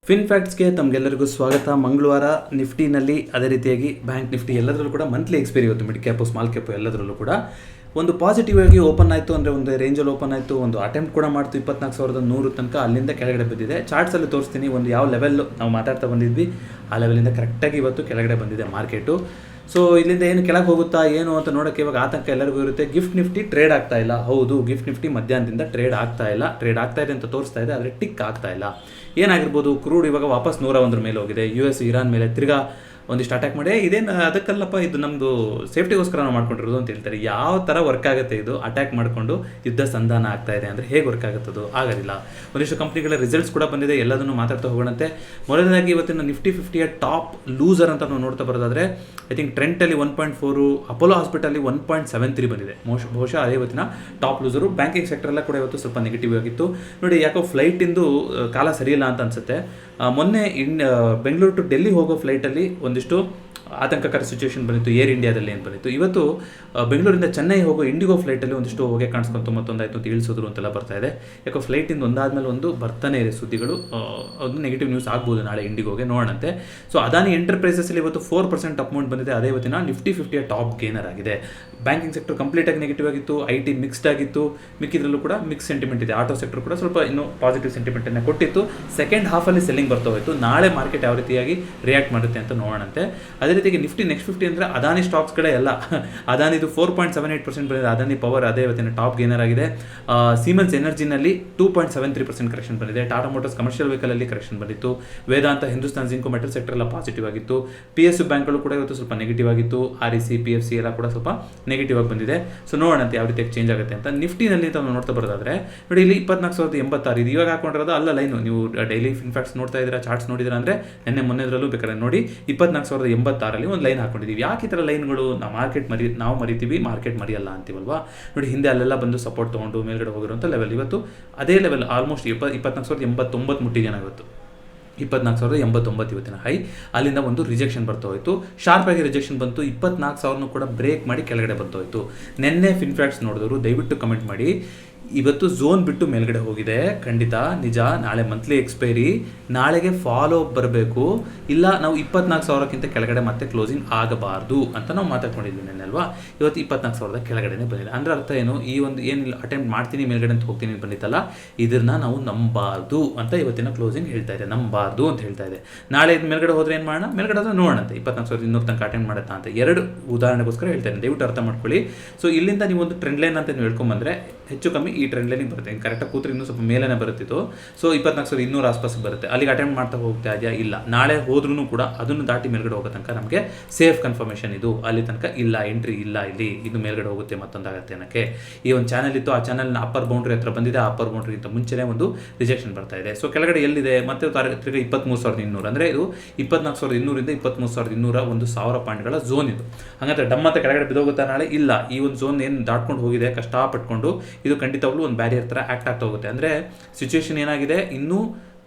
Fin ಫ್ಯಾಕ್ಟ್ಸ್ಗೆ ತಮಗೆಲ್ಲರಿಗೂ ಸ್ವಾಗತ. ಮಂಗಳವಾರ ನಿಫ್ಟಿನಲ್ಲಿ ಅದೇ ರೀತಿಯಾಗಿ ಬ್ಯಾಂಕ್ ನಿಫ್ಟಿ ಎಲ್ಲದರಲ್ಲೂ ಕೂಡ ಮಂತ್ಲಿ ಎಕ್ಸ್ಪೈರಿ ಇವತ್ತು ಮಿಡ್ ಕ್ಯಾಪು ಸ್ಮಾಲ್ ಕ್ಯಾಪು ಎಲ್ಲದರಲ್ಲೂ ಕೂಡ ಒಂದು ಪಾಸಿಟಿವ್ ಆಗಿ ಓಪನ್ ಆಯಿತು. ಅಂದರೆ ಒಂದು ರೇಂಜಲ್ಲಿ ಓಪನ್ ಆಯಿತು, ಒಂದು ಅಟೆಂಪ್ಟ್ ಕೂಡ ಮಾಡ್ತು 24,100 ತನಕ. ಅಲ್ಲಿಂದ ಕೆಳಗಡೆ ಬಂದಿದೆ. ಚಾರ್ಟ್ಸಲ್ಲಿ ತೋರಿಸ್ತೀನಿ ಒಂದು ಯಾವ ಲೆವೆಲ್ ನಾವು ಮಾತಾಡ್ತಾ ಬಂದಿದ್ವಿ ಆ ಲೆವೆಲಿಂದ ಕರೆಕ್ಟಾಗಿ ಇವತ್ತು ಕೆಳಗಡೆ ಬಂದಿದೆ ಮಾರ್ಕೆಟು. ಸೊ ಇಲ್ಲಿಂದ ಏನು ಕೆಳಗೆ ಹೋಗುತ್ತಾ ಏನು ಅಂತ ನೋಡೋಕ್ಕೆ ಇವಾಗ ಆತಂಕ ಎಲ್ಲರಿಗೂ ಇರುತ್ತೆ. ಗಿಫ್ಟ್ ನಿಫ್ಟಿ ಟ್ರೇಡ್ ಆಗ್ತಾ ಇಲ್ಲ. ಹೌದು, ಗಿಫ್ಟ್ ನಿಫ್ಟಿ ಮಧ್ಯಾಹ್ನದಿಂದ ಟ್ರೇಡ್ ಆಗ್ತಾ ಇದೆ ಅಂತ ತೋರಿಸ್ತಾ ಇದೆ, ಆದರೆ ಟಿಕ್ ಆಗ್ತಾ ಇಲ್ಲ. ಏನಾಗಿರ್ಬೋದು? ಕ್ರೂಡ್ ಇವಾಗ ವಾಪಸ್ 101 ಮೇಲೆ ಹೋಗಿದೆ. US ಇರಾನ್ ಮೇಲೆ ತಿರ್ಗಾ ಒಂದಿಷ್ಟು ಅಟ್ಯಾಕ್ ಮಾಡಿ, ಇದೇನು ಅದಕ್ಕಲ್ಲಪ್ಪ, ಇದು ನಮ್ಮದು ಸೇಫ್ಟಿಗೋಸ್ಕರ ನಾವು ಮಾಡ್ಕೊಂಡಿರೋದು ಅಂತ ಹೇಳ್ತಾರೆ. ಯಾವ ಥರ ವರ್ಕ್ ಆಗುತ್ತೆ ಇದು? ಅಟ್ಯಾಕ್ ಮಾಡಿಕೊಂಡು ಯುದ್ಧ ಸಂಧಾನ ಆಗ್ತಾ ಇದೆ ಅಂದರೆ ಹೇಗೆ ವರ್ಕ್ ಆಗುತ್ತದು? ಆಗೋದಿಲ್ಲ. ಒಂದಿಷ್ಟು ಕಂಪ್ನಿಗಳ ರಿಸಲ್ಟ್ಸ್ ಕೂಡ ಬಂದಿದೆ, ಎಲ್ಲದನ್ನು ಮಾತಾಡ್ತಾ ಹೋಗೋಣಂತೆ. ಮೊದಲನೇದಾಗಿ ಇವತ್ತಿನ ನಿಫ್ಟಿ 50ಯ ಟಾಪ್ ಲೂಸರ್ ಅಂತ ನಾವು ನೋಡ್ತಾ ಬರೋದಾದರೆ ಐ ಥಿಂಕ್ ಟ್ರೆಂಟಲ್ಲಿ 1.4, ಅಪೋಲೋ ಹಾಸ್ಪಿಟಲ್ಲಿ 1.73 ಬಂದಿದೆ. ಬಹುಶಃ ಅದೇ ಇವತ್ತಿನ ಟಾಪ್ ಲೂಸರು. ಬ್ಯಾಂಕಿಂಗ್ ಸೆಕ್ಟರೆಲ್ಲ ಕೂಡ ಇವತ್ತು ಸ್ವಲ್ಪ ನೆಗೆಟಿವ್ ಆಗಿತ್ತು. ನೋಡಿ, ಯಾಕೋ ಫ್ಲೈಟಿಂದು ಕಾಲ ಸರಿಯಿಲ್ಲ ಅಂತ ಅನಿಸುತ್ತೆ. ಮೊನ್ನೆ ಬೆಂಗಳೂರು ಟು ಡೆಲ್ಲಿ ಹೋಗೋ ಫ್ಲೈಟಲ್ಲಿ ಒಂದಿಷ್ಟು ಆತಂಕಕರ ಸಿಚುವೇಶನ್ ಬಂದಿತ್ತು. ಏರ್ ಇಂಡಿಯಾದಲ್ಲಿ ಏನು ಬಂದಿತ್ತು. ಇವತ್ತು ಬೆಂಗಳೂರಿಂದ ಚೆನ್ನೈ ಹೋಗೋ ಇಂಡಿಗೋ ಫ್ಲೈಟಲ್ಲಿ ಒಂದಿಷ್ಟು ಹೊಗೆ ಕಾಣಿಸ್ಕೊಂತು, ಮತ್ತೊಂದಾಯಿತು ಅಂತ ಇಳಿಸಿದ್ರು ಅಂತೆಲ್ಲ ಬರ್ತಾ ಇದೆ. ಯಾಕೋ ಫ್ಲೈಟಿಂದ ಒಂದಾದ್ಮೇಲೆ ಒಂದು ಬರ್ತಾನೆ ಇದೆ ಸುದ್ದಿಗಳು. ಒಂದು ನೆಗೆಟಿವ್ ನ್ಯೂಸ್ ಆಗ್ಬೋದು ನಾಳೆ ಇಂಡಿಗೋಗೆ, ನೋಡೋಣಂತೆ. ಸೊ ಅದಾನಿ ಎಂಟರ್ಪ್ರೈಸಸ್ಸಲ್ಲಿ ಇವತ್ತು 4% ಅಪ್ ಬಂದಿದೆ. ಅದೇ ಇವತ್ತಿನ ನಿಫ್ಟಿ 50ಯ ಟಾಪ್ ಗೇನರ್ ಆಗಿದೆ. ಬ್ಯಾಂಕಿಂಗ್ ಸೆಕ್ಟರ್ ಕಂಪ್ಲೀಟಾಗಿ ನೆಗೆಟಿವ್ ಆಗಿತ್ತು. IT ಮಿಕ್ಸ್ಡ್ ಆಗಿತ್ತು. ಮಿಕ್ಕಿದ್ರಲ್ಲೂ ಕೂಡ ಮಿಕ್ಸ್ ಸೆಂಟಿಮೆಂಟ್ ಇದೆ. ಆಟೋ ಸೆಕ್ಟರ್ ಕೂಡ ಸ್ವಲ್ಪ ಇನ್ನೂ ಪಾಸಿಟಿವ್ ಸೆಂಟಿಮೆಂಟನ್ನು ಕೊಟ್ಟಿತ್ತು. ಸೆಕೆಂಡ್ ಹಾಫಲ್ಲಿ ಸೆಲ್ಲಿಂಗ್ ಬರ್ತಾ ಹೋಯಿತು. ನಾಳೆ ಮಾರ್ಕೆಟ್ ಯಾವ ರೀತಿಯಾಗಿ ರಿಯಾಕ್ಟ್ ಮಾಡುತ್ತೆ ಅಂತ ನೋಡೋಣಂತೆ. ಅದೇ ರೀತಿಯಾಗಿ ನಿಫ್ಟಿ ನೆಕ್ಸ್ಟ್ 50 ಅಂದರೆ ಅದಾನಿ ಸ್ಟಾಕ್ಸ್ಗಳೇ ಎಲ್ಲ. ಅದಾನಿದು 4.78% ಬಂದಿದೆ. ಅದಾನಿ ಪವರ್ ಅದೇ ಇವತ್ತಿನ ಟಾಪ್ ಗೇನರ್ ಆಗಿದೆ. ಸೀಮೆನ್ಸ್ ಎನರ್ಜಿನಲ್ಲಿ 2.73% ಕರೆಕ್ಷನ್ ಬಂದಿದೆ. ಟಾಟಾ ಮೋಟರ್ಸ್ ಕಮರ್ಷಿಯಲ್ ವೆಹಿಕಲಲ್ಲಿ ಕರೆಕ್ಷನ್ ಬಂದಿತ್ತು. ವೇದಾಂತ, ಹಿಂದೂಸ್ತಾನ್ ಜಿಂಕ್, ಮೆಟಲ್ ಸೆಕ್ಟರ್ ಎಲ್ಲ ಪಾಸಿಟಿವ್ ಆಗಿತ್ತು. PSU ಬ್ಯಾಂಕ್ಗಳು ಕೂಡ ಇವತ್ತು ಸ್ವಲ್ಪ ನೆಗೆಟಿವ್ ಆಗಿತ್ತು. REC, PFC ಎಲ್ಲ ಕೂಡ ಸ್ವಲ್ಪ ನೆಗೆಟಿವ್ ಆಗಿ ಬಂದಿದೆ. ಸೊ ನೋಡೋಣಂತೆ ಯಾವ ರೀತಿಯಾಗಿ ಚೇಂಜ್ ಆಗುತ್ತೆ ಅಂತ. ನಿಫ್ಟಿನಲ್ಲಿ ನಾವು ನೋಡ್ತಾ ಬರೋದಾದ್ರೆ ನೋಡಿ, ಇಲ್ಲಿ 24,086 ಇದು ಇವಾಗ ಹಾಕೊಂಡಿರೋದು ಅಲ್ಲ ಲೈನು. ನೀವು ಡೈಲಿ ಫಿನ್ಫ್ಯಾಕ್ಟ್ಸ್ ನೋಡ್ತಾ ಇದ್ದೀರಾ, ಚಾರ್ಟ್ಸ್ ನೋಡಿದ್ರೆ ಅಂದರೆ ಮೊನ್ನೆದ್ರಲ್ಲೂ ಬೇಕಾದ್ರೆ ನೋಡಿ 24,086 ಒಂದು ಲೈನ್ ಹಾಕೊಂಡಿದ್ದೀವಿ. ಯಾಕೆ ಈ ಥರ ಲೈನ್ಗಳು? ನಾವು ಮರಿತೀವಿ, ಮಾರ್ಕೆಟ್ ಮರಿಯಲ್ಲ ಅಂತೀವಲ್ವಾ. ನೋಡಿ, ಹಿಂದೆ ಅಲ್ಲೆಲ್ಲ ಬಂದು ಸಪೋರ್ಟ್ ತೊಗೊಂಡು ಮೇಲ್ಗಡೆ ಹೋಗಿರುವಂಥ ಲೆವೆಲ್ ಇವತ್ತು ಅದೇ ಲೆವೆಲ್ ಆಲ್ಮೋಸ್ಟ್ 24,089 ಮುಟ್ಟಿದೆಯಾ ಇವತ್ತು. 24,089 ಇವತ್ತಿನ ಹೈ. ಅಲ್ಲಿಂದ ಒಂದು ರಿಜೆಕ್ಷನ್ ಬರ್ತಾ ಹೋಯಿತು. ಶಾರ್ಪ್ ಆಗಿ ರಿಜೆಕ್ಷನ್ ಬಂತು. 24,000 ಕೂಡ ಬ್ರೇಕ್ ಮಾಡಿ ಕೆಳಗಡೆ ಬರ್ತಾ ಹೋಯಿತು. ನಿನ್ನೆ ಫಿನ್ಫ್ಯಾಕ್ಟ್ಸ್ ನೋಡಿದವರು ದಯವಿಟ್ಟು ಕಮೆಂಟ್ ಮಾಡಿ. ಇವತ್ತು ಝೋನ್ ಬಿಟ್ಟು ಮೇಲ್ಗಡೆ ಹೋಗಿದೆ, ಖಂಡಿತ ನಿಜ. ನಾಳೆ ಮಂತ್ಲಿ ಎಕ್ಸ್ಪೈರಿ, ನಾಳೆಗೆ ಫಾಲೋ ಅಪ್ ಬರಬೇಕು. ಇಲ್ಲ ನಾವು 24,000ಕ್ಕಿಂತ ಕೆಳಗಡೆ ಮತ್ತೆ ಕ್ಲೋಸಿಂಗ್ ಆಗಬಾರ್ದು ಅಂತ ನಾವು ಮಾತಾಡ್ಕೊಂಡಿದ್ವಿ ನೆನ್ನೆ ಅಲ್ವಾ. ಇವತ್ತು 24,000 ಕೆಳಗಡೆನೇ ಬಂದಿದೆ. ಅಂದರೆ ಅರ್ಥ ಏನು? ಈ ಒಂದು ಏನಿಲ್ಲ ಅಟೆಂಪ್ಟ್ ಮಾಡ್ತೀನಿ ಮೇಲ್ಗಡೆ ಅಂತ ಹೋಗ್ತೀನಿ ಬಂದಿತ್ತಲ್ಲ, ಇದನ್ನ ನಾವು ನಂಬಾರ್ದು ಅಂತ ಇವತ್ತಿನ ಕ್ಲೋಸಿಂಗ್ ಹೇಳ್ತಾ ಇದೆ. ನಂಬಾರ್ದು ಅಂತ ಹೇಳ್ತಾ ಇದೆ. ನಾಳೆ ಇದು ಮೇಲ್ಗಡೆ ಹೋದ್ರೆ ಏನು ಮಾಡೋಣ? ಮೇಲ್ಗಡೆ ಹೋದ್ರೆ ನೋಡೋಣಂತೆ 24,200 ತನಕ ಅಟೆಂಡ್ ಮಾಡುತ್ತಾ ಅಂತ. ಎರಡು ಉದಾಹರಣೆಗೋಸ್ಕರ ಹೇಳ್ತೇನೆ, ದಯವಿಟ್ಟು ಅರ್ಥ ಮಾಡ್ಕೊಳ್ಳಿ. ಸೊ ಇಲ್ಲಿಂದ ನೀವು ಒಂದು ಟ್ರೆಂಡ್ ಲೈನ್ ಅಂತ ನೀವು ಹೇಳ್ಕೊಂಬಂದ್ರೆ ಹೆಚ್ಚು ಕಮ್ಮಿ ಈ ಟ್ರೆಂಡ್ ಲೈನಿಗೆ ಬರುತ್ತೆ. ಕರೆಕ್ಟಾಗಿ ಕೂತ್ರೆ ಇನ್ನೂ ಸ್ವಲ್ಪ ಮೇಲೇ ಬರುತ್ತಿತ್ತು. ಸೊ 24,200 ಆಸ್ಪಾಸ್ ಬರುತ್ತೆ. ಅಲ್ಲಿಗೆ ಅಟೆಂಡ್ ಮಾಡ್ತಾ ಹೋಗ್ತಾ ಇದೆಯಾ? ಇಲ್ಲ. ನಾಳೆ ಹೋದ್ರೂ ಕೂಡ ಅದನ್ನು ದಾಟಿ ಮೇಲ್ಗಡೆ ಹೋಗೋ ತನಕ ನಮಗೆ ಸೇಫ್ ಕನ್ಫರ್ಮೇಷನ್ ಇದು. ಅಲ್ಲಿ ತನಕ ಇಲ್ಲ, ಎಂಟ್ರಿ ಇಲ್ಲ, ಇಲ್ಲಿ ಇದು ಮೇಲ್ಗಡೆ ಹೋಗುತ್ತೆ ಮತ್ತೊಂದಾಗತ್ತೆ ಅನ್ನೋಕ್ಕೆ. ಈ ಒಂದು ಚಾನಲ್ ಇತ್ತು, ಆ ಚಾನಲ್ನ ಅಪ್ಪರ್ ಬೌಂಡ್ರಿ ಹತ್ರ ಬಂದಿದೆ. ಆ ಅಪ್ಪರ್ ಬೌಂಡ್ರಿಗಿಂತ ಮುಂಚೆನೇ ಒಂದು ರಿಜೆಕ್ಷನ್ ಬರ್ತಾ ಇದೆ. ಸೊ ಕೆಳಗಡೆ ಎಲ್ಲಿದೆ ಮತ್ತೆ ತಿರ್ಗಿ 23,200 ಅಂದರೆ ಇದು 24,200 23,200 1,000 ಪಾಯಿಂಟ್ಗಳ ಝೋನ್ ಇದು. ಹಾಗಾದ್ರೆ ಡಮ್ ಅಂತ ಕೆಳಗಡೆ ಬಿದ್ದೋಗುತ್ತಾ ನಾಳೆ? ಇಲ್ಲ. ಈ ಒಂದು ಝೋನ್ ಏನು ದಾಟ್ಕೊಂಡು ಹೋಗಿದೆ ಕಷ್ಟಪಟ್ಕೊಂಡು, ಇದು ಖಂಡಿತವಾಗ್ಲೂ ಒಂದು ಬ್ಯಾರಿಯರ್ ಥರ ಆ್ಯಕ್ಟ್ ಆಗ್ತಾ ಹೋಗುತ್ತೆ. ಅಂದರೆ ಸಿಚುವೇಶನ್ ಏನಾಗಿದೆ, ಇನ್ನೂ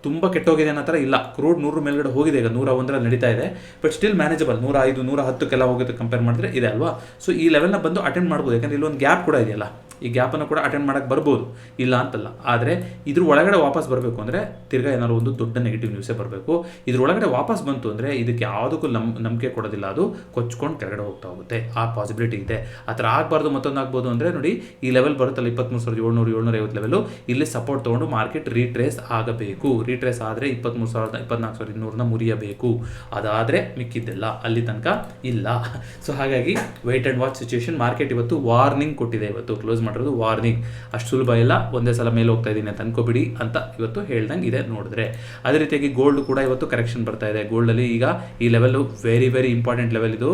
ತುಂಬ ಕೆಟ್ಟೋಗಿದೆ ಅನ್ನೋ ಥರ ಇಲ್ಲ. ಕ್ರೂಡ್ 100 ಮೇಲ್ಗಡೆ ಹೋಗಿದೆ, ಈಗ 101 ನಡೀತಾ ಇದೆ. But still manageable. 105 110 ಹೋಗುತ್ತೆ ಕಂಪೇರ್ ಮಾಡಿದ್ರೆ ಇದೆ ಅಲ್ವಾ. ಸೊ ಈ ಲೆವೆಲ್ನ ಬಂದು ಅಟೆಂಡ್ ಮಾಡ್ಬೋದು. ಯಾಕಂದರೆ ಇಲ್ಲೊಂದು ಗ್ಯಾಪ್ ಕೂಡ ಇದೆಯಲ್ಲ, ಈ ಗ್ಯಾಪನ್ನು ಕೂಡ ಅಟೆಂಡ್ ಮಾಡೋಕ್ಕೆ ಬರ್ಬೋದು, ಇಲ್ಲ ಅಂತಲ್ಲ. ಆದರೆ ಇದ್ರ ಒಳಗಡೆ ವಾಪಸ್ ಬರಬೇಕು ಅಂದರೆ ತಿರ್ಗಾ ಏನಾದ್ರು ಒಂದು ದೊಡ್ಡ ನೆಗೆಟಿವ್ ನ್ಯೂಸೇ ಬರಬೇಕು. ಇದ್ರ ಒಳಗಡೆ ವಾಪಸ್ ಬಂತು ಅಂದರೆ ಇದಕ್ಕೆ ಯಾವುದಕ್ಕೂ ನಂಬಿಕೆ ಕೊಡೋದಿಲ್ಲ, ಅದು ಕೊಚ್ಕೊಂಡು ಕೆಳಗಡೆ ಹೋಗ್ತಾ ಹೋಗುತ್ತೆ. ಆ ಪಾಸಿಬಿಲಿಟಿ ಇದೆ. ಆ ಥರ ಆಗಬಾರ್ದು. ಮತ್ತೊಂದು ಆಗ್ಬೋದು ಅಂದರೆ ನೋಡಿ, ಈ ಲೆವೆಲ್ ಬರುತ್ತಲ್ಲ 23,700 750 ಲೆವೆಲು, ಇಲ್ಲಿ ಸಪೋರ್ಟ್ ತೊಗೊಂಡು ಮಾರ್ಕೆಟ್ ರೀಟ್ರೇಸ್ ಆಗಬೇಕು. ರೀಟ್ರೇಸ್ ಆದರೆ 24,200 ಮುರಿಯಬೇಕು. ಅದಾದರೆ ಮಿಕ್ಕಿದ್ದೆಲ್ಲ ಅಲ್ಲಿ ತನಕ ಇಲ್ಲ. ಸೊ ಹಾಗಾಗಿ wait and watch situation. Market ಇವತ್ತು ವಾರ್ನಿಂಗ್ ಕೊಟ್ಟಿದೆ. ಇವತ್ತು ಕ್ಲೋಸ್ ಮಾಡಿರೋದು ವಾರ್ನಿಂಗ್. ಅಷ್ಟು ಸುಲಭ ಇಲ್ಲ ಒಂದೇ ಸಲ ಮೇಲೆ ಹೋಗ್ತಾ ಇದ್ದೀನಿ ಅಂತ ಅನ್ಕೋಬಿಡಿ ಅಂತ ಇವತ್ತು ಹೇಳ್ದಂಗೆ ಇದೆ ನೋಡಿದ್ರೆ. ಅದೇ ರೀತಿಯಾಗಿ ಗೋಲ್ಡ್ ಕೂಡ ಇವತ್ತು ಕರೆಕ್ಷನ್ ಬರ್ತಾ ಇದೆ. ಗೋಲ್ಡಲ್ಲಿ ಈಗ ಈ level very very important level ಇದು.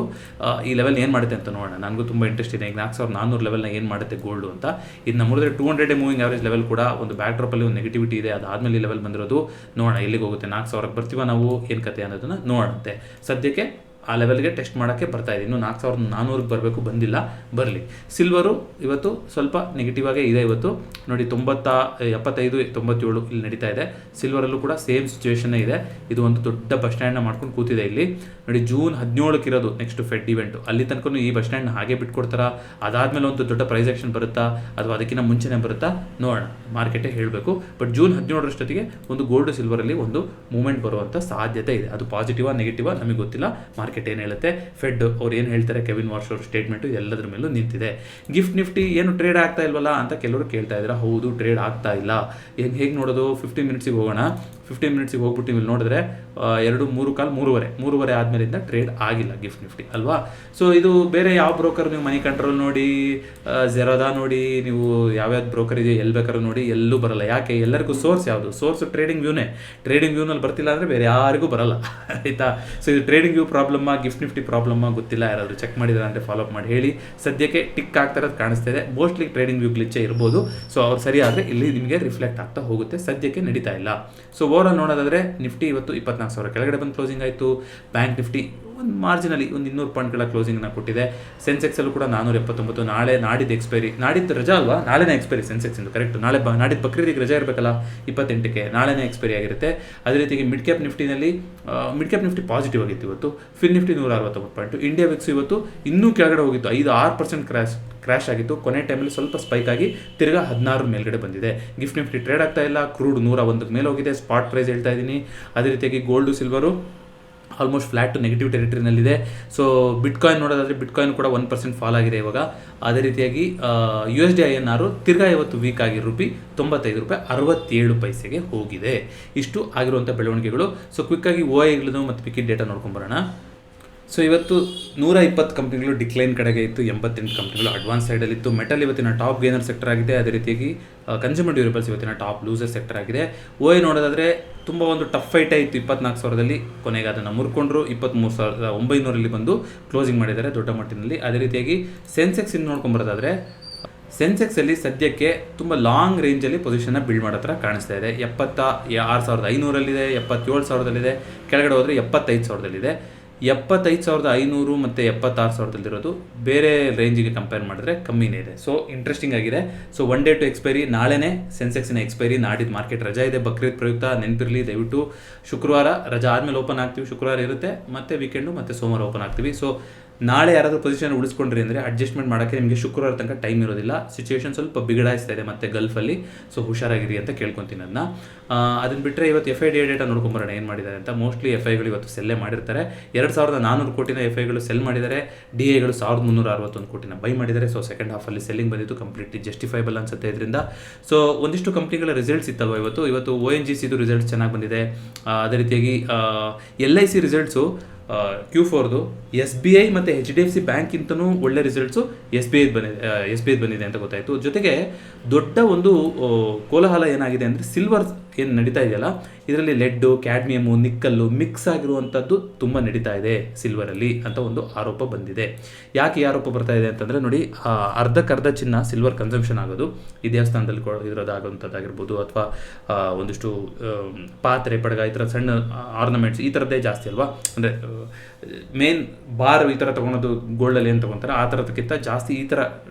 ಈ ಲೆವೆಲ್ ಏನು ಮಾಡುತ್ತೆ ಅಂತ ನೋಡೋಣ. ನನಗೂ ತುಂಬ ಇಂಟ್ರೆಸ್ಟ್ ಇದೆ. ಈಗ 4,400 ಲೆವೆಲ್ನ ಏನು ಮಾಡುತ್ತೆ ಗೋಲ್ಡು ಅಂತ. ಇದನ್ನ ಮುರಿದ್ರೆ 200 ಮೂವಿಂಗ್ ಆವರೇಜ್ ಲೆವೆಲ್ ಕೂಡ ಒಂದು ಬ್ಯಾಕ್ ಡ್ರಾಪಲ್ಲಿ ಒಂದು ನೆಗೆಟಿವಿಟಿ ಇದೆ. ಅದಾದಮೇಲೆ ಈ ಲೆವೆಲ್ ಬಂದಿರೋದು ನೋಡೋಣ ಎಲ್ಲಿಗೆ ಹೋಗುತ್ತೆ. 4,000ಕ್ಕೆ ಬರ್ತೀವ ನಾವು, ಏನು ಕತೆ ಅನ್ನೋದನ್ನು ನೋಡೋಣಂತೆ. ಸದ್ಯಕ್ಕೆ ಆ ಲೆವೆಲ್ಗೆ ಟೆಸ್ಟ್ ಮಾಡೋಕ್ಕೆ ಬರ್ತಾ ಇದೆ. ಇನ್ನು 4400 ಬರಬೇಕು, ಬಂದಿಲ್ಲ, ಬರಲಿ. ಸಿಲ್ವರು ಇವತ್ತು ಸ್ವಲ್ಪ ನೆಗೆಟಿವ್ ಆಗೇ ಇದೆ. ಇವತ್ತು ನೋಡಿ 75, 97 ಇಲ್ಲಿ ನಡೀತಾ ಇದೆ. ಸಿಲ್ವರಲ್ಲೂ ಕೂಡ ಸೇಮ್ ಸಿಚುವೇಶನ್ನೇ ಇದೆ. ಇದು ಒಂದು ದೊಡ್ಡ ಬಸ್ ಸ್ಟ್ಯಾಂಡ್ನ ಮಾಡ್ಕೊಂಡು ಕೂತಿದೆ ಇಲ್ಲಿ ನೋಡಿ. ಜೂನ್ 17ಕ್ಕೆ ಇರೋದು ನೆಕ್ಸ್ಟ್ ಫೆಡ್ ಇವೆಂಟು. ಅಲ್ಲಿ ತನಕ ಈ ಬಸ್ ಸ್ಟ್ಯಾಂಡ್ನ ಹಾಗೆ ಬಿಟ್ಕೊಡ್ತಾರಾ, ಅದಾದಮೇಲೆ ಒಂದು ದೊಡ್ಡ ಪ್ರೈಸ್ ಆಕ್ಷನ್ ಬರುತ್ತಾ ಅಥವಾ ಅದಕ್ಕಿಂತ ಮುಂಚೆನೇ ಬರುತ್ತಾ ನೋಡೋಣ, ಮಾರ್ಕೆಟೇ ಹೇಳಬೇಕು. ಬಟ್ ಜೂನ್ 17ರಷ್ಟೊತ್ತಿಗೆ ಒಂದು ಗೋಲ್ಡ್ ಸಿಲ್ವರಲ್ಲಿ ಒಂದು ಮೂವ್ಮೆಂಟ್ ಬರುವಂಥ ಸಾಧ್ಯತೆ ಇದೆ. ಅದು ಪಾಸಿಟಿವಾ ನೆಗೆಟಿವಾ ನಮಗೆ ಗೊತ್ತಿಲ್ಲ, ಮಾರ್ಕೆಟ್ ಏನು ಹೇಳುತ್ತೆ, ಫೆಡ್ ಅವ್ರು ಏನು ಹೇಳ್ತಾರೆ, ಕೆವಿನ್ ವಾರ್ಶ್ ಅವ್ರ ಸ್ಟೇಟ್ಮೆಂಟು ಎಲ್ಲದರ ಮೇಲೂ ನಿಂತಿದೆ. ಗಿಫ್ಟ್ ನಿಫ್ಟಿ ಏನು ಟ್ರೇಡ್ ಆಗ್ತಾ ಇಲ್ವಲ್ಲ ಅಂತ ಕೆಲವರು ಕೇಳ್ತಾ ಇದ್ದಾರೆ. ಹೌದು, ಟ್ರೇಡ್ ಆಗ್ತಾ ಇಲ್ಲ. ಹೇಗೆ ನೋಡೋದು, 15 ಮಿನಿಟ್ಸಿಗೆ ಹೋಗೋಣ. 15 ಮಿನಿಟ್ಸಿಗೆ ಹೋಗ್ಬಿಟ್ಟು ನೀವು ನೋಡಿದ್ರೆ 2, 3 ಕಾಲ್ 3:30 ಆದಮೇಲಿಂದ ಟ್ರೇಡ್ ಆಗಿಲ್ಲ ಗಿಫ್ಟ್ ನಿಫ್ಟಿ ಅಲ್ವಾ. ಸೊ ಇದು ಬೇರೆ ಯಾವ ಬ್ರೋಕರ್, ನೀವು ಮನಿ ಕಂಟ್ರೋಲ್ ನೋಡಿ, ಜೆರೋದಾ ನೋಡಿ, ನೀವು ಯಾವ್ಯಾವ್ದು ಬ್ರೋಕರ್ ಇದೆ ಎಲ್ಲಿ ಬೇಕಾದ್ರೂ ನೋಡಿ, ಎಲ್ಲೂ ಬರಲ್ಲ. ಯಾಕೆ? ಎಲ್ಲರಿಗೂ ಸೋರ್ಸ್ ಯಾವುದು? ಸೋರ್ಸ್ ಟ್ರೇಡಿಂಗ್ ವ್ಯೂನೇ. ಟ್ರೇಡಿಂಗ್ ವ್ಯೂನಲ್ಲಿ ಬರ್ತಿಲ್ಲ ಅಂದರೆ ಬೇರೆ ಯಾರಿಗೂ ಬರಲ್ಲ, ಆಯಿತಾ. ಸೊ ಇದು ಟ್ರೇಡಿಂಗ್ ವ್ಯೂ ಪ್ರಾಬ್ಲಮ್ಮಾ, ಗಿಫ್ಟ್ ನಿಫ್ಟಿ ಪ್ರಾಬ್ಲಮ್ಮಾ ಗೊತ್ತಿಲ್ಲ. ಯಾರಾದರೂ ಚೆಕ್ ಮಾಡಿದ್ರೆ ಅಂದರೆ ಫಾಲೋ ಅಪ್ ಮಾಡಿ ಹೇಳಿ. ಸದ್ಯಕ್ಕೆ ಟಿಕ್ ಆಗ್ತಾ ಇರೋದು ಕಾಣಿಸ್ತಾ ಇದೆ. ಮೋಸ್ಟ್ಲಿ ಟ್ರೇಡಿಂಗ್ ವ್ಯೂ ಗ್ಲಿಚ್ಚೇ ಇರ್ಬೋದು. ಸೊ ಅವ್ರು ಸರಿ ಆದರೆ ಇಲ್ಲಿ ನಿಮಗೆ ರಿಫ್ಲೆಕ್ಟ್ ಆಗ್ತಾ ಹೋಗುತ್ತೆ. ಸದ್ಯಕ್ಕೆ ನಡೀತಾ ಇಲ್ಲ. ಸೊ ಓವರಾಲ್ ನೋಡೋದಾದರೆ ನಿಫ್ಟಿ ಇವತ್ತು 24,000 ಕೆಳಗಡೆ ಬಂದು ಕ್ಲೋಸಿಂಗ್ ಆಯಿತು. ಬ್ಯಾಂಕ್ ನಿಫ್ಟಿ ಒಂದು ಮಾರ್ಜಿನಲಿ ಒಂದು 200 ಪಾಯಿಂಟ್ಗಳ ಕ್ಲೋಸಿಂಗ್ನ ಕೊಟ್ಟಿದೆ. ಸೆನ್ಸೆಕ್ಸಲ್ಲೂ ಕೂಡ 479. ನಾಡಿದ್ದು ಎಕ್ಸ್ಪೈರಿ, ನಾಡಿದ್ದು ರಜಾ ಅಲ್ವಾ, ನಾಳೆನೇ ಎಕ್ಸ್ಪೈರಿ ಸೆನ್ಸೆಕ್ಸಿಂದು. ಕರೆಕ್ಟ್, ನಾಡಿದ್ದು ಬಕ್ರೀದಿಗೆ ರಜಾ ಇರಬೇಕಲ್ಲ 28ಕ್ಕೆ, ನಾಳೆನೇ ಎಕ್ಸ್ಪೈರಿ ಆಗಿರುತ್ತೆ. ಅದೇ ರೀತಿಗೆ ಮಿಡ್ ಕ್ಯಾಪ್ ನಿಫ್ಟಿ ಪಾಸಿಟಿವ್ ಆಗಿತ್ತು ಇವತ್ತು. Fin Nifty 169 point. India Vicks ಇವತ್ತು ಇನ್ನೂ ಕೆಳಗಡೆ ಹೋಗಿತ್ತು, 5-6% ಕ್ರ್ಯಾಶ್ ಆಗಿತ್ತು. ಕೊನೆ ಟೈಮಲ್ಲಿ ಸ್ವಲ್ಪ ಸ್ಪೈಕ್ ಆಗಿ ತಿರ್ಗಾ 16 ಮೇಲ್ಗಡೆ ಬಂದಿದೆ. ಗಿಫ್ಟ್ ನಿಫ್ಟಿ ಟ್ರೇಡ್ ಆಗ್ತಾ ಇಲ್ಲ. ಕ್ರೂಡ್ 101 ಮೇಲೆ ಹೋಗಿದೆ, ಸ್ಪಾಟ್ ಪ್ರೈಸ್ ಹೇಳ್ತಾ ಇದ್ದೀನಿ. ಅದೇ ರೀತಿಯಾಗಿ gold silver almost flat to negative ಟೆರಿಟರಿನಲ್ಲಿದೆ. ಸೊ ಬಿಟ್ಕಾಯಿನ್ ನೋಡೋದಾದರೆ ಬಿಟ್ಕಾಯಿನ್ ಕೂಡ 1% ಫಾಲ್ ಆಗಿದೆ ಇವಾಗ. ಅದೇ ರೀತಿಯಾಗಿ USD INR ತಿರ್ಗಾ ಇವತ್ತು ವೀಕ್ ಆಗಿ ₹5.67 ಹೋಗಿದೆ. ಇಷ್ಟು ಆಗಿರುವಂಥ ಬೆಳವಣಿಗೆಗಳು. ಸೊ ಕ್ವಿಕ್ಕಾಗಿ OIಗಳನ್ನು ಮತ್ತು ಪಿಕಿಟ್ ಡೇಟಾ ನೋಡ್ಕೊಂಬರೋಣ. ಸೊ ಇವತ್ತು 120 ಕಂಪ್ನಿಗಳು ಡಿಕ್ಲೈನ್ ಕಡೆಗೆ ಇತ್ತು, 88 ಕಂಪ್ನಿಗಳು ಅಡ್ವಾನ್ಸ್ ಸೈಡಲ್ಲಿತ್ತು. ಮೆಟಲ್ ಇವತ್ತಿನ ಟಾಪ್ ಗೇನರ್ ಸೆಕ್ಟರ್ ಆಗಿದೆ. ಅದೇ ರೀತಿಯಾಗಿ ಕನ್ಸ್ಯೂಮರ್ ಡ್ಯೂರೇಬಲ್ಸ್ ಇವತ್ತಿನ ಟಾಪ್ ಲೂಸರ್ ಸೆಕ್ಟರ್ ಆಗಿದೆ. OI ನೋಡೋದಾದರೆ ತುಂಬ ಒಂದು ಟಫ್ ಫೈಟ್ ಆಯಿತು. 24,000ದಲ್ಲಿ ಕೊನೆಗೆ ಅದನ್ನು ಮುರ್ಕೊಂಡ್ರು. 23,900 ಬಂದು ಕ್ಲೋಸಿಂಗ್ ಮಾಡಿದ್ದಾರೆ ದೊಡ್ಡ ಮಟ್ಟಿನಲ್ಲಿ. ಅದೇ ರೀತಿಯಾಗಿ ಸೆನ್ಸೆಕ್ಸ್ ಇನ್ನು ನೋಡ್ಕೊಂಬರೋದಾದರೆ ಸೆನ್ಸೆಕ್ಸಲ್ಲಿ ಸದ್ಯಕ್ಕೆ ತುಂಬ ಲಾಂಗ್ ರೇಂಜಲ್ಲಿ ಪೊಸಿಷನ್ನ ಬಿಲ್ಡ್ ಮಾಡೋ ಥರ ಕಾಣಿಸ್ತಾ ಇದೆ. 76,500 77,000 ಕೆಳಗಡೆ ಹೋದರೆ 75,000 75,500 ಮತ್ತು 76,000 ಬೇರೆ ರೇಂಜಿಗೆ ಕಂಪೇರ್ ಮಾಡಿದ್ರೆ ಕಮ್ಮಿನೇ ಇದೆ. ಸೊ ಇಂಟ್ರೆಸ್ಟಿಂಗ್ ಆಗಿದೆ. ಸೊ 1 ಡೇ ಟು ಎಕ್ಸ್ಪೈರಿ ನಾಳೆನೇ ಸೆನ್ಸೆಕ್ಸಿನ ಎಕ್ಸ್ಪೈರಿ. ನಾಡಿದ್ದು ಮಾರ್ಕೆಟ್ ರಜಾ ಇದೆ, ಬಕ್ರೀದ್ ಪ್ರಯುಕ್ತ, ನೆನಪಿರಲಿ. ದಯವಿಟ್ಟು ಶುಕ್ರವಾರ ರಜಾ ಆದಮೇಲೆ ಓಪನ್ ಆಗ್ತೀವಿ. ಶುಕ್ರವಾರ ಇರುತ್ತೆ, ಮತ್ತು ವೀಕೆಂಡು ಮತ್ತು ಸೋಮವಾರ ಓಪನ್ ಆಗ್ತೀವಿ. ಸೊ ನಾಳೆ ಯಾರಾದರೂ ಪೊಸಿಷನ್ ಉಳಿಸ್ಕೊಂಡ್ರಿ ಅಂದರೆ ಅಡ್ಜಸ್ಟ್ಮೆಂಟ್ ಮಾಡೋಕ್ಕೆ ನಿಮಗೆ ಶುಕ್ರವಾರ ತನಕ ಟೈಮ್ ಇರೋದಿಲ್ಲ. ಸಿಚುವೇಶನ್ ಸ್ವಲ್ಪ ಬಿಗಡಾಯಿಸ್ತಾ ಇದೆ ಮತ್ತು ಗಲ್ಫಲ್ಲಿ. ಸೊ ಹುಷಾರಾಗಿರಿ ಅಂತ ಕೇಳ್ಕೊತೀನಿ ಅದನ್ನ. ಅದನ್ನು ಬಿಟ್ಟರೆ ಇವತ್ತು FID ಡೇಟಾ ನೋಡ್ಕೊಂಬರೋಣ ಏನು ಮಾಡಿದ್ದಾರೆ ಅಂತ. ಮೋಸ್ಟ್ಲಿ FIಗಳು ಇವತ್ತು ಸೆಲ್ಲೇ ಮಾಡಿರ್ತಾರೆ. 2,400 ಕೋಟಿನ FIಗಳು ಸೆಲ್ ಮಾಡಿದ್ದಾರೆ. DIಗಳು 1,361 ಕೋಟಿನ ಬೈ ಮಾಡಿದ್ದಾರೆ. ಸೊ ಸೆಕೆಂಡ್ ಹಾಫಲ್ಲಿ ಸೆಲ್ಲಿಂಗ್ ಬಂದಿತ್ತು, ಕಂಪ್ಲೀಟ್ಲಿ ಜಸ್ಟಿಫೈಬಲ್ ಅನ್ಸುತ್ತೆ ಇದರಿಂದ. ಸೊ ಒಂದಿಷ್ಟು ಕಂಪ್ನಿಗಳ ರಿಸಲ್ಟ್ಸ್ ಇತ್ತಲ್ವ ಇವತ್ತು ONGCದು ರಿಸಲ್ಟ್ಸ್ ಚೆನ್ನಾಗಿ ಬಂದಿದೆ. ಅದೇ ರೀತಿಯಾಗಿ LIC ರಿಸಲ್ಟ್ಸು Q4ದು SBI ಮತ್ತು HDFC ಬ್ಯಾಂಕ್ಗಿಂತನೂ ಒಳ್ಳೆ ರಿಸಲ್ಟ್ಸು SBI ಬಂದಿದೆ ಅಂತ ಗೊತ್ತಾಯಿತು. ಜೊತೆಗೆ ದೊಡ್ಡ ಒಂದು ಕೋಲಾಹಲ ಏನಾಗಿದೆ ಅಂದರೆ ಸಿಲ್ವರ್ ಏನು ನಡೀತಾ ಇದೆಯಲ್ಲ, ಇದರಲ್ಲಿ ಲೆಡ್ಡು, ಕ್ಯಾಡ್ಮಿಯಮು, ನಿಕ್ಕಲ್ಲು ಮಿಕ್ಸ್ ಆಗಿರುವಂಥದ್ದು ತುಂಬ ನಡೀತಾ ಇದೆ ಸಿಲ್ವರಲ್ಲಿ ಅಂತ ಒಂದು ಆರೋಪ ಬಂದಿದೆ. ಯಾಕೆ ಈ ಆರೋಪ ಬರ್ತಾ ಇದೆ ಅಂತಂದರೆ ನೋಡಿ, ಅರ್ಧಕ್ಕರ್ಧ ಚಿನ್ನ ಸಿಲ್ವರ್ ಕನ್ಸಂಪ್ಷನ್ ಆಗೋದು ಈ ದೇವಸ್ಥಾನದಲ್ಲಿ ಇರೋದಾಗುವಂಥದ್ದಾಗಿರ್ಬೋದು, ಅಥವಾ ಒಂದಿಷ್ಟು ಪಾತ್ರೆ, ಪಡಗ, ಈ ಥರ ಸಣ್ಣ ಆರ್ನಮೆಂಟ್ಸ್ ಈ ಥರದ್ದೇ ಜಾಸ್ತಿ ಅಲ್ವಾ. ಅಂದರೆ ಮೇನ್ ಬಾರ್ ಈ ಥರ ತೊಗೊಳೋದು ಗೋಲ್ಡಲ್ಲಿ ಏನು ತೊಗೊತಾರೆ ಆ ಥರದಕ್ಕಿಂತ ಜಾಸ್ತಿ ಈ ಥರ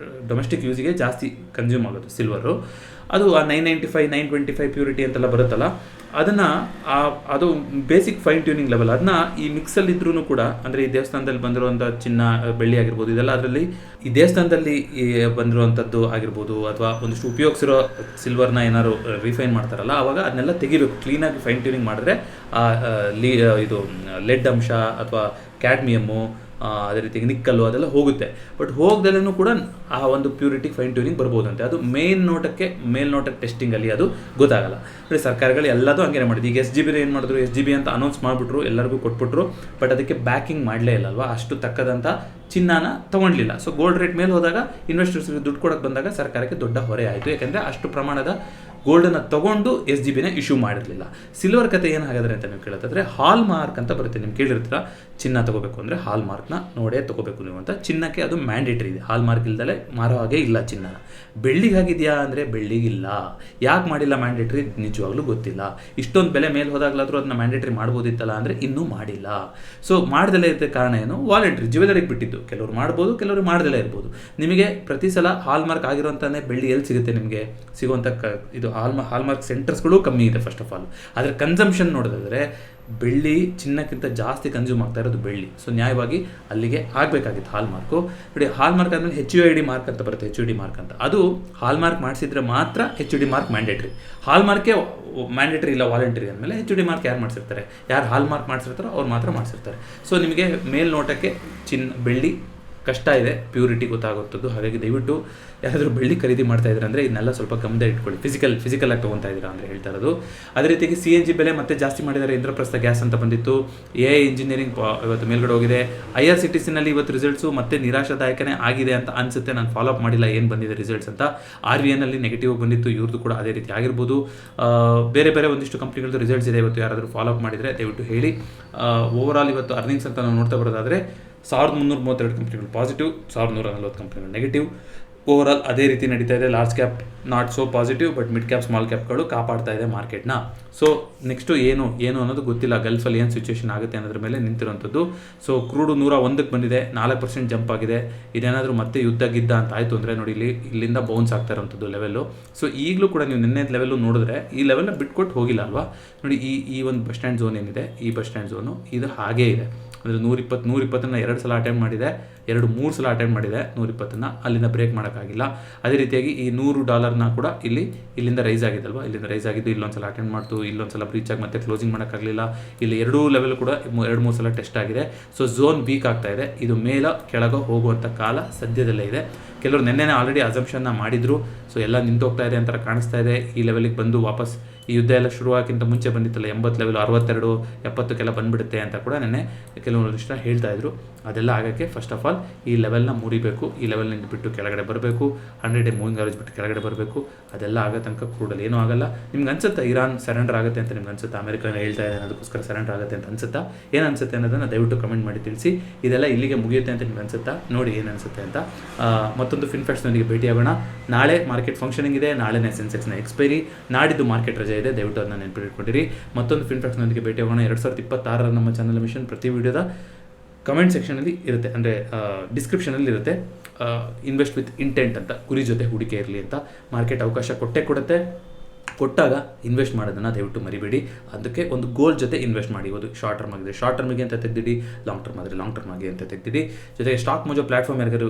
ಡೊಮೆಸ್ಟಿಕ್ ಯೂಸಿಗೆ ಜಾಸ್ತಿ ಕನ್ಸ್ಯೂಮ್ ಆಗೋದು ಸಿಲ್ವರು. ಅದು ಆ 995, 925 ಪ್ಯೂರಿಟಿ ಅಂತೆಲ್ಲ ಬರುತ್ತಲ್ಲ, ಅದನ್ನು ಅದು ಬೇಸಿಕ್ ಫೈನ್ ಟ್ಯೂನಿಂಗ್ ಲೆವೆಲ್. ಅದನ್ನ ಈ ಮಿಕ್ಸಲ್ಲಿದ್ರೂ ಕೂಡ, ಅಂದರೆ ಈ ದೇವಸ್ಥಾನದಲ್ಲಿ ಬಂದಿರುವಂಥ ಚಿನ್ನ, ಬೆಳ್ಳಿ ಆಗಿರ್ಬೋದು, ಇದೆಲ್ಲ ಅದರಲ್ಲಿ ಈ ದೇವಸ್ಥಾನದಲ್ಲಿ ಬಂದಿರುವಂಥದ್ದು ಆಗಿರ್ಬೋದು, ಅಥವಾ ಒಂದಿಷ್ಟು ಉಪಯೋಗಿಸಿರೋ ಸಿಲ್ವರ್ನ ಏನಾದ್ರು ರಿಫೈನ್ ಮಾಡ್ತಾರಲ್ಲ, ಆವಾಗ ಅದನ್ನೆಲ್ಲ ತೆಗಿಬೇಕು. ಕ್ಲೀನಾಗಿ ಫೈನ್ ಟ್ಯೂನಿಂಗ್ ಮಾಡಿದ್ರೆ ಇದು ಲೆಡ್ ಅಂಶ ಅಥವಾ ಕ್ಯಾಡ್ಮಿಯಮ್ಮು, ಅದೇ ರೀತಿಯಾಗಿ ನಿಕ್ಕಲ್ಲು ಅದೆಲ್ಲ ಹೋಗುತ್ತೆ. ಬಟ್ ಹೋಗ್ದಲ್ಲೂ ಕೂಡ ಆ ಒಂದು ಪ್ಯೂರಿಟಿ ಫೈನ್ ಟ್ಯೂನಿಂಗ್ ಬರ್ಬೋದಂತೆ. ಅದು ಮೇಲ್ನೋಟಕ್ಕೆ ಟೆಸ್ಟಿಂಗಲ್ಲಿ ಅದು ಗೊತ್ತಾಗಲ್ಲ. ನೋಡಿ, ಸರ್ಕಾರಗಳು ಎಲ್ಲದೂ ಹಂಗೆ ಮಾಡಿದ್ರು. ಈಗ SGB ಏನು ಮಾಡಿದ್ರು, SGB ಅಂತ ಅನೌನ್ಸ್ ಮಾಡಿಬಿಟ್ರು, ಎಲ್ಲರಿಗೂ ಕೊಟ್ಬಿಟ್ರು. ಬಟ್ ಅದಕ್ಕೆ ಬ್ಯಾಕಿಂಗ್ ಮಾಡಲೇ ಇಲ್ಲ ಅಲ್ವಾ, ಅಷ್ಟು ತಕ್ಕದಂಥ ಚಿನ್ನನ ತೊಗೊಳ್ಲಿಲ್ಲ. ಸೊ ಗೋಲ್ಡ್ ರೇಟ್ ಮೇಲೆ ಹೋದಾಗ ಇನ್ವೆಸ್ಟರ್ಸ್ಗೆ ದುಡ್ಡು ಕೊಡೋಕ್ಕೆ ಬಂದಾಗ ಸರ್ಕಾರಕ್ಕೆ ದೊಡ್ಡ ಹೊರೆ ಆಯಿತು. ಯಾಕೆಂದರೆ ಅಷ್ಟು ಪ್ರಮಾಣದ ಗೋಲ್ಡನ್ನು ತೊಗೊಂಡು SGBನ ಇಶ್ಯೂ ಮಾಡಿರಲಿಲ್ಲ. ಸಿಲ್ವರ್ ಕತೆ ಏನು ಹಾಗಾದರೆ ಅಂತ ನೀವು ಕೇಳೋದಾದರೆ, ಹಾಲ್ ಮಾರ್ಕ್ ಅಂತ ಬರುತ್ತೆ. ನೀವು ಕೇಳಿರ್ತೀರ, ಚಿನ್ನ ತೊಗೋಬೇಕು ಅಂದರೆ ಹಾಲ್ ಮಾರ್ಕ್ನ ನೋಡೇ ತೊಗೋಬೇಕು ನೀವು ಅಂತ. ಚಿನ್ನಕ್ಕೆ ಅದು ಮ್ಯಾಂಡೇಟ್ರಿ ಇದೆ, ಹಾಲ್ ಮಾರ್ಕ್ ಇಲ್ದಲೇ ಮಾರೋ ಹಾಗೆ ಇಲ್ಲ ಚಿನ್ನನ. ಬೆಳ್ಳಿಗಾಗಿದೆಯಾ ಅಂದರೆ ಬೆಳ್ಳಿಗಿಲ್ಲ. ಯಾಕೆ ಮಾಡಿಲ್ಲ ಮ್ಯಾಂಡೇಟ್ರಿ ನಿಜವಾಗ್ಲೂ ಗೊತ್ತಿಲ್ಲ. ಇಷ್ಟೊಂದು ಬೆಲೆ ಮೇಲೆ ಹೋದಾಗಲಾದರೂ ಅದನ್ನ ಮ್ಯಾಂಡೇಟ್ರಿ ಮಾಡ್ಬೋದಿತ್ತಲ್ಲ ಅಂದರೆ ಇನ್ನೂ ಮಾಡಿಲ್ಲ. ಸೊ ಮಾಡ್ದಲೇ ಇದ್ದ ಕಾರಣ ಏನು, ವಾಲಂಟ್ರಿ ಜ್ಯುವೆಲರಿಗೆ ಬಿಟ್ಟಿದ್ದು. ಕೆಲವರು ಮಾಡ್ಬೋದು, ಕೆಲವರು ಮಾಡ್ದಲೇ ಇರ್ಬೋದು. ನಿಮಗೆ ಪ್ರತಿ ಸಲ ಹಾಲ್ ಮಾರ್ಕ್ ಆಗಿರೋಂತಾನೆ ಬೆಳ್ಳಿ ಎಲ್ಲಿ ಸಿಗುತ್ತೆ? ನಿಮಗೆ ಸಿಗುವಂಥ ಇದು ಹಾಲ್ ಮಾರ್ಕ್ ಸೆಂಟರ್ಸ್ಗಳು ಕಮ್ಮಿ ಇದೆ ಫಸ್ಟ್ ಆಫ್ ಆಲ್. ಆದರೆ ಕನ್ಸಂಪ್ಷನ್ ನೋಡೋದಾದರೆ ಬೆಳ್ಳಿ ಚಿನ್ನಕ್ಕಿಂತ ಜಾಸ್ತಿ ಕನ್ಸ್ಯೂಮ್ ಆಗ್ತಾ ಇರೋದು ಬೆಳ್ಳಿ. ಸೊ ನ್ಯಾಯವಾಗಿ ಅಲ್ಲಿಗೆ ಆಗಬೇಕಾಗಿತ್ತು ಹಾಲ್ ಮಾರ್ಕು. ನೋಡಿ, ಹಾಲ್ ಮಾರ್ಕ್ ಆದಮೇಲೆ HUID ಮಾರ್ಕ್ ಅಂತ ಬರುತ್ತೆ, HUD ಮಾರ್ಕ್ ಅಂತ. ಅದು ಹಾಲ್ ಮಾರ್ಕ್ ಮಾಡಿಸಿದ್ರೆ ಮಾತ್ರ HUD ಮಾರ್ಕ್ ಮ್ಯಾಂಡೇಟ್ರಿ. ಹಾಲ್ ಮಾರ್ಕೇ ಮ್ಯಾಂಡೇಟ್ರಿ ಇಲ್ಲ, ವಾಲಂಟ್ರಿ ಅಂದಮೇಲೆ HUD ಮಾರ್ಕ್ ಯಾರು ಮಾಡಿಸಿರ್ತಾರೆ? ಯಾರು ಹಾಲ್ ಮಾರ್ಕ್ ಮಾಡಿಸಿರ್ತಾರೋ ಅವ್ರು ಮಾತ್ರ ಮಾಡಿಸಿರ್ತಾರೆ. ಸೊ ನಿಮಗೆ ಮೇಲ್ನೋಟಕ್ಕೆ ಬೆಳ್ಳಿ ಕಷ್ಟ ಇದೆ, ಪ್ಯೂರಿಟಿ ಗೊತ್ತಾಗುತ್ತದ್ದು. ಹಾಗಾಗಿ ದಯವಿಟ್ಟು ಯಾರಾದರೂ ಬೆಳ್ಳಿ ಖರೀದಿ ಮಾಡ್ತಾ ಇದ್ದೀರಾ ಅಂದರೆ ಇದನ್ನೆಲ್ಲ ಸ್ವಲ್ಪ ಗಮನ ಇಟ್ಕೊಳ್ಳಿ. ಫಿಸಿಕಲ್ ಆಗಿ ತೊಗೊತಾ ಇದ್ದೀರಾ ಅಂದರೆ ಹೇಳ್ತಾ ಇರೋದು. ಅದೇ ರೀತಿಯಾಗಿ CNG ಬೆಲೆ ಮತ್ತೆ ಜಾಸ್ತಿ ಮಾಡಿದ್ದಾರೆ. ಇಂದ್ರಪ್ರಸ್ಥ ಗ್ಯಾಸ್ ಅಂತ ಬಂದಿತ್ತು, AI ಇಂಜಿನಿಯರಿಂಗ್ ಇವತ್ತು ಮೇಲ್ಗಡೆ ಹೋಗಿದೆ. IRCTCನಲ್ಲಿ ಇವತ್ತು ರಿಸಲ್ಟ್ಸು ಮತ್ತೆ ನಿರಾಶಾದಾಯಕನೇ ಆಗಿದೆ ಅಂತ ಅನಿಸುತ್ತೆ. ನಾನು ಫಾಲೋ ಅಪ್ ಮಾಡಿಲ್ಲ ಏನು ಬಂದಿದೆ ರಿಸಲ್ಟ್ಸ್ ಅಂತ. RVNನಲ್ಲಿ ನೆಗೆಟಿವ್ ಬಂದಿತ್ತು, ಇವ್ರದ್ದು ಕೂಡ ಅದೇ ರೀತಿ ಆಗಿರ್ಬೋದು. ಬೇರೆ ಒಂದಿಷ್ಟು ಕಂಪ್ನಿಗಳದ್ದು ರಿಸಲ್ಟ್ಸ್ ಇದೆ. ಇವತ್ತು ಯಾರಾದರೂ ಫಾಲೋ ಅಪ್ ಮಾಡಿದರೆ ದಯವಿಟ್ಟು ಹೇಳಿ. ಓವರಾಲ್ ಇವತ್ತು ಅರ್ನಿಂಗ್ಸ್ ಅಂತ ನಾವು ನೋಡ್ತಾ ಬರೋದಾದರೆ 1332 ಕಂಪ್ನಿಗಳು ಪಾಸಿಟಿವ್, 1140 ಕಂಪ್ನಿಗಳು ನೆಗೆಟಿವ್. ಓವರಾಲ್ ಅದೇ ರೀತಿ ನಡೀತಾ ಇದೆ. Large cap not so positive, but mid cap small ಕ್ಯಾಪ್ಗಳು ಕಾಪಾಡ್ತಾ ಇದೆ ಮಾರ್ಕೆಟ್ನ. ಸೊ ನೆಕ್ಸ್ಟು ಏನು ಅನ್ನೋದು ಗೊತ್ತಿಲ್ಲ. ಗಲ್ಫಲ್ಲಿ ಏನು ಸಿಚುವೇಶನ್ ಆಗುತ್ತೆ ಅನ್ನೋದ್ರ ಮೇಲೆ ನಿಂತಿರೋಂಥದ್ದು. ಸೊ ಕ್ರೂಡು 101ಕ್ಕೆ ಬಂದಿದೆ, 4% ಜಂಪ್ ಆಗಿದೆ. ಇದೇನಾದರೂ ಮತ್ತೆ ಯುದ್ಧ ಗಿದ್ದ ಅಂತ ಆಯಿತು ಅಂದರೆ ನೋಡಿ, ಇಲ್ಲಿಂದ ಬೌನ್ಸ್ ಆಗ್ತಾ ಇರೋಂಥದ್ದು ಲೆವೆಲ್ಲು. ಸೊ ಈಗಲೂ ಕೂಡ ನೀವು ನಿನ್ನೆ ಲೆವೆಲ್ಲು ನೋಡಿದ್ರೆ ಈ ಲೆವೆಲ್ನ ಬಿಟ್ಕೊಟ್ಟು ಹೋಗಿಲ್ಲ ಅಲ್ವಾ. ನೋಡಿ, ಈ ಒಂದು ಬಸ್ ಸ್ಟ್ಯಾಂಡ್ ಝೋನ್ ಏನಿದೆ, ಈ ಬಸ್ ಸ್ಟ್ಯಾಂಡ್ ಝೋನು ಇದು ಹಾಗೇ ಇದೆ. ಅಂದರೆ 120 2 ಸಲ ಅಟೆಂಡ್ ಮಾಡಿದೆ, 3 ಸಲ ಅಟೆಂಡ್ ಮಾಡಿದೆ 120. ಅಲ್ಲಿಂದ ಬ್ರೇಕ್ ಮಾಡೋಕ್ಕಾಗಿಲ್ಲ. ಅದೇ ರೀತಿಯಾಗಿ ಈ $100 ಕೂಡ ಇಲ್ಲಿಂದ ರೈಸ್ ಆಗಿದ್ದಲ್ವ, ಇಲ್ಲಿಂದ ರೈಸ್ ಆಗಿದ್ದು ಇಲ್ಲೊಂದು ಸಲ ಅಟೆಂಡ್ ಮಾಡ್ತು, ಇಲ್ಲೊಂದು ಸಲ ಬ್ರೀಚ್ ಆಗಿ ಮತ್ತೆ ಕ್ಲೋಸಿಂಗ್ ಮಾಡೋಕ್ಕಾಗಲಿಲ್ಲ. ಇಲ್ಲಿ 2 ಲೆವೆಲ್ ಕೂಡ 2-3 ಸಲ ಟೆಸ್ಟ್ ಆಗಿದೆ. ಸೊ ಝೋನ್ ವೀಕ್ ಆಗ್ತಾ ಇದೆ. ಇದು ಕೆಳಗೆ ಹೋಗುವಂಥ ಕಾಲ ಸದ್ಯದಲ್ಲೇ ಇದೆ. ಕೆಲವರು ನೆನ್ನೆನೇ ಆಲ್ರೆಡಿ ಅಸಂಪ್ಷನ್ನ ಮಾಡಿದ್ರು. ಸೊ ಎಲ್ಲ ನಿಂತೋಗ್ತಾ ಇದೆ ಅಂತ ಕಾಣಿಸ್ತಾ ಇದೆ. ಈ ಲೆವೆಲಿಗೆ ಬಂದು ವಾಪಸ್ ಈ ಯುದ್ಧ ಎಲ್ಲ ಶುರುವಾಗಿಂತ ಮುಂಚೆ ಬಂದಿತ್ತಲ್ಲ 80 ಲೆವೆಲ್, 62, 70ಕ್ಕೆಲ್ಲ ಬಂದುಬಿಡುತ್ತೆ ಅಂತ ಕೂಡ ನೆನ್ನೆ ಕೆಲವೊಂದಿಷ್ಟು ಹೇಳ್ತಾ ಇದ್ರು. ಅದೆಲ್ಲ ಆಗೋಕ್ಕೆ ಫಸ್ಟ್ ಆಫ್ ಆಲ್ ಈ ಲೆವೆಲ್ನ ಮುರಿಬೇಕು. ಈ ಲೆವೆಲ್ನಿಂದ ಬಿಟ್ಟು ಕೆಳಗಡೆ ಬರಬೇಕು. 100 ಡೇ ಮೂವಿಂಗ್ ಆವರೇಜ್ ಬಿಟ್ಟು ಕೆಳಗಡೆ ಬರಬೇಕು. ಅದೆಲ್ಲ ಆಗೋ ತನಕ ಕ್ರೂಡಲ್ಲಿ ಏನೂ ಆಗಲ್ಲ. ನಿಮ್ಗೆ ಅನ್ಸುತ್ತಾ ಇರಾನ್ ಸರೆಂಡರ್ ಆಗುತ್ತೆ ಅಂತ? ನಿಮ್ಗೆ ಅನ್ಸುತ್ತಾ ಅಮೆರಿಕನ ಹೇಳ್ತಾ ಇದೆ ಅದಕ್ಕೋಸ್ಕರ ಸರೆಂಡರ್ ಆಗುತ್ತೆ ಅಂತ ಅನ್ಸುತ್ತಾ? ಏನು ಅನ್ಸುತ್ತೆ ಅನ್ನೋದನ್ನು ದಯವಿಟ್ಟು ಕಮೆಂಟ್ ಮಾಡಿ ತಿಳಿಸಿ. ಇದೆಲ್ಲ ಇಲ್ಲಿಗೆ ಮುಗಿಯುತ್ತೆ ಅಂತ ನಿಮ್ಗೆ ಅನ್ಸುತ್ತಾ? ನೋಡಿ ಏನು ಅನ್ಸುತ್ತೆ ಅಂತ. ಮತ್ತೊಂದು ಫಿನ್ಫ್ಯಾಕ್ಟ್ಸ್ನೊಂದಿಗೆ ಭೇಟಿಯಾಗೋಣ. ನಾಳೆ ಮಾರ್ಕೆಟ್ ಫಂಕ್ಷನಿಂಗ್ ಇದೆ, ನಾಳೆನೇ ಸೆನ್ಸೆಕ್ಸ್ನ ಎಕ್ಸ್ಪೈರಿ, ನಾಡಿದ್ದು ಮಾರ್ಕೆಟ್ ರಜೆ ಇದೆ. ದಯವಿಟ್ಟು ಅದನ್ನ ನೆನಪಿಟ್ಕೊಂಡಿರಿ. ಮತ್ತೊಂದು ಫಿನ್ಫ್ಯಾಕ್ಟ್ಸ್ನೊಂದಿಗೆ ಭೇಟಿಯಾಗೋಣ. 2026 ನಮ್ಮ ಚಾನಲ್ ಮಿಷನ್ ಪ್ರತಿ ವಿಡಿಯೋದ ಕಮೆಂಟ್ ಸೆಕ್ಷನಲ್ಲಿ ಇರುತ್ತೆ, ಅಂದರೆ ಡಿಸ್ಕ್ರಿಪ್ಷನಲ್ಲಿ ಇರುತ್ತೆ. ಇನ್ವೆಸ್ಟ್ ವಿತ್ ಇಂಟೆಂಟ್ ಅಂತ, ಗುರಿ ಜೊತೆ ಹೂಡಿಕೆ ಇರಲಿ ಅಂತ. ಮಾರ್ಕೆಟ್ ಅವಕಾಶ ಕೊಡುತ್ತೆ. ಕೊಟ್ಟಾಗ ಇನ್ವೆಸ್ಟ್ ಮಾಡೋದನ್ನು ದಯವಿಟ್ಟು ಮರಿಬೇಡಿ. ಅದಕ್ಕೆ ಒಂದು ಗೋಲ್ ಜೊತೆ ಇನ್ವೆಸ್ಟ್ ಮಾಡಿ. ಒಂದು ಶಾರ್ಟ್ ಟರ್ಮ್ ಆಗಿದೆ, ಶಾರ್ಟ್ ಟರ್ಮಿಗೆ ಅಂತ ತೆಗೆದಿಡಿ. ಲಾಂಗ್ ಟರ್ಮ್ ಆದರೆ ಲಾಂಗ್ ಟರ್ಮ್ ಆಗಿ ಅಂತ ತೆಗೆದಿಡಿ. ಜೊತೆಗೆ ಸ್ಟಾಕ್ ಮೋಜೋ ಪ್ಲಾಟ್ಫಾರ್ಮ್ ಯಾರಿಗಾರು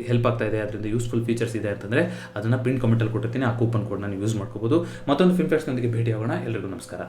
ಹೆಲ್ಪ್ ಆಗ್ತಾ ಇದೆ, ಅದರಿಂದ ಯೂಸ್ಫುಲ್ ಫೀಚರ್ಸ್ ಇದೆ ಅಂತಂದರೆ ಅದನ್ನು ಪಿನ್ ಕಮೆಂಟಲ್ಲಿ ಕೊಟ್ಟಿರ್ತೀನಿ. ಆ ಕೂಪನ್ ಕೋಡ್ನ ನೀವು ಯೂಸ್ ಮಾಡ್ಕೋಬೋದು. ಮತ್ತೊಂದು ಫಿನ್ಫ್ಯಾಕ್ಟ್ಸ್ನೊಂದಿಗೆ ಭೇಟಿಯಾಗೋಣ. ಎಲ್ಲರಿಗೂ ನಮಸ್ಕಾರ.